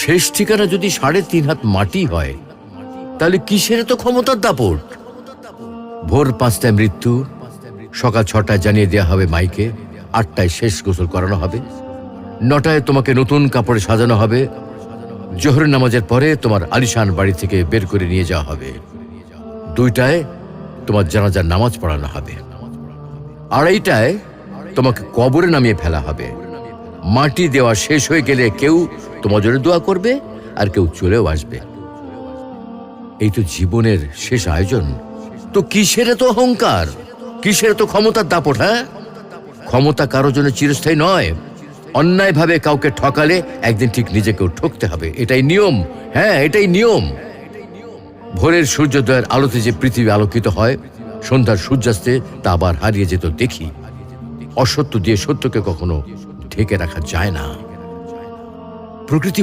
শেষ ঠিকানা যদি 3.5 হাত মাটি হয়, তাহলে কিসের তো ক্ষমতার দাপট? ভোর 5টায় মৃত্যু, সকাল 6টায় জানিয়ে দেওয়া হবে মাইকে, 8টায় শেষ গোসল করানো হবে, 9টায় তোমাকে নতুন কাপড়ে সাজানো হবে, জোহরের নামাজের পরে তোমার আলিশান বাড়ি থেকে বের করে নিয়ে যাওয়া হবে, 2টায় তোমার জানাজার নামাজ পড়ানো হবে, 2:30টায় তোমাকে কবরে নামিয়ে ফেলা হবে। মাটি দেওয়া শেষ হয়ে গেলে কেউ তোমার জন্য দোয়া করবে, আর কেউ চলেও আসবে। এই তো জীবনের শেষ আয়োজন। তো কিসের তো অহংকার, কিসের তো ক্ষমতার দাপট? হ্যাঁ, ক্ষমতা কারোর জন্য চিরস্থায়ী নয়। অন্যায়ভাবে কাউকে ঠকালে একদিন ঠিক নিজেকেও ঠকতে হবে, এটাই নিয়ম। হ্যাঁ, এটাই নিয়ম। ভোরের সূর্যোদয়ের আলোতে যে পৃথিবী আলোকিত হয়, সন্ধ্যার সূর্যাস্তে তা আবার হারিয়ে যেত দেখি। অসত্য দিয়ে সত্যকে কখনো ঢেকে রাখা যায় না। প্রকৃতি